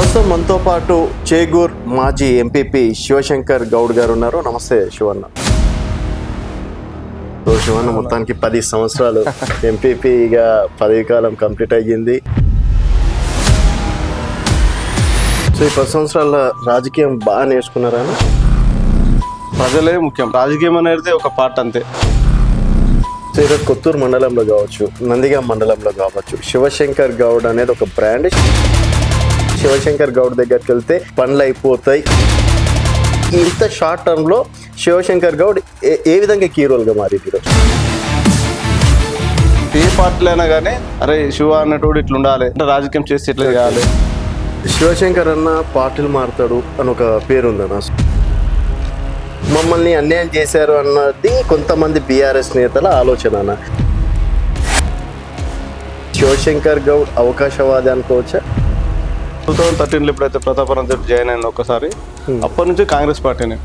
ప్రస్తుతం మనతో పాటు చేగూర్ మాజీ ఎంపీపీ శివశంకర్ గౌడ్ గారు ఉన్నారు. నమస్తే శివన్న. శివన్న మొత్తానికి 10 సంవత్సరాలు ఎంపీపీగా పదవి కాలం కంప్లీట్ అయ్యింది. సో ఈ 10 సంవత్సరాల రాజకీయం బాగా నేర్చుకున్నారా? ప్రజలే ముఖ్యం, రాజకీయం అనేది ఒక పార్ట్ అంతే. సో ఈరోజు కొత్తూరు మండలంలో కావచ్చు, నందిగాం మండలంలో కావచ్చు, శివశంకర్ గౌడ్ అనేది ఒక బ్రాండ్. శివశంకర్ గౌడ్ దగ్గరికి వెళ్తే పనులు అయిపోతాయి. ఇంత షార్ట్ టర్మ్లో శివశంకర్ గౌడ్ ఏ విధంగా కీ రోల్గా మారింది ఈరోజు? ఏ పార్టీలో అయినా కానీ అరే శివ అన్నట్టు ఇట్లా ఉండాలి, అంటే రాజకీయం చేసి ఇట్లా చేయాలి. శివశంకర్ అన్న పార్టీలు మారుతాడు అని ఒక పేరు ఉందన్న. మమ్మల్ని అన్యాయం చేశారు అన్నది కొంతమంది బీఆర్ఎస్ నేతల ఆలోచన అన్న. శివశంకర్ గౌడ్ అవకాశవాది అనుకోవచ్చా? 2013లో ఎప్పుడైతే ప్రతాపరావు జాయిన్ అయిన ఒకసారి అప్పటి నుంచి కాంగ్రెస్ పార్టీనే.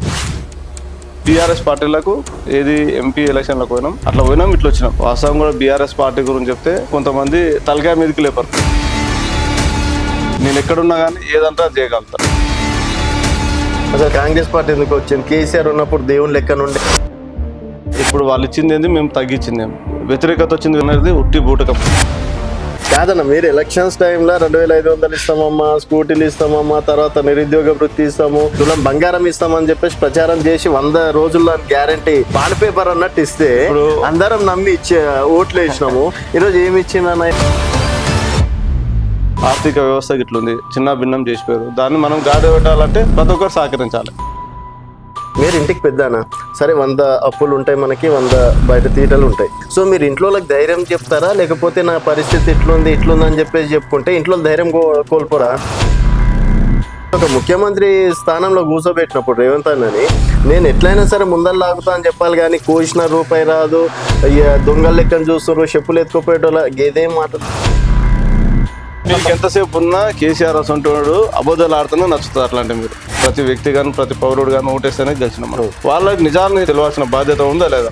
బీఆర్ఎస్ పార్టీలకు ఏది ఎంపీ ఎలక్షన్లకు పోయినాం, అట్లా పోయినాం, ఇట్లా వచ్చినాం. వాస్తవం కూడా బీఆర్ఎస్ పార్టీ గురించి చెప్తే కొంతమంది తలకాయ మీదకి లేపరు. నేను ఎక్కడున్నా కానీ ఏదంటే అది చేయగలుగుతా. అసలు కాంగ్రెస్ పార్టీ ఎందుకు వచ్చింది? కేసీఆర్ ఉన్నప్పుడు దేవుని లెక్క నుండి ఇప్పుడు వాళ్ళు ఇచ్చింది ఏంది, మేము తగ్గించింది ఏమి, వ్యతిరేకత వచ్చింది అనేది ఉట్టి బూటకం కాదన్న. మీరు ఎలక్షన్స్ టైంలో 2500 ఇస్తామమ్మా, స్కూటీలు ఇస్తామమ్మా, తర్వాత నిరుద్యోగ వృత్తి ఇస్తాము, తులం బంగారం ఇస్తామని చెప్పేసి ప్రచారం చేసి 100 రోజుల్లో గ్యారంటీ బాండ్ పేపర్ అన్నట్టు ఇస్తే అందరం నమ్మి ఓట్లు వేసినాము. ఈరోజు ఏమి ఇచ్చిందన్న? ఆర్థిక వ్యవస్థ ఇట్లుంది, చిన్న భిన్నం చేసిపోయారు. దాన్ని మనం గాడి పెట్టాలంటే ప్రతి ఒక్కరు సహకరించాలి. మీరు ఇంటికి పెద్దనా సరే, 100 అప్పులు ఉంటాయి మనకి, 100 బయట తీటలు ఉంటాయి. సో మీరు ఇంట్లో ధైర్యం చెప్తారా, లేకపోతే నా పరిస్థితి ఇట్లుంది అని చెప్పేసి చెప్పుకుంటే ఇంట్లో ధైర్యం కోల్పోరా? ఒక ముఖ్యమంత్రి స్థానంలో కూర్చోబెట్టినప్పుడు రేవంత్ అన్నని నేను ఎట్లయినా సరే ముందర లాగుతా అని చెప్పాలి, కానీ కోసిన రూపాయి రాదు, దొంగల లెక్కను చూస్తున్నారు, చెప్పులు ఎత్తుకుపోయేటోళ్ళ గేదేం మాట. మీకు ఎంతసేపు ఉన్నా కేసీఆర్ అసంటున్నాడు అబద్ధాలు ఆడుతున్నా నచ్చుతుంది. అట్లాంటి మీరు ప్రతి వ్యక్తి కానీ ప్రతి పౌరుడు కానీ ఓటేస్తేనే గెలిచినాం. వాళ్ళకి నిజాన్ని తెలియాల్సిన బాధ్యత ఉందా లేదా?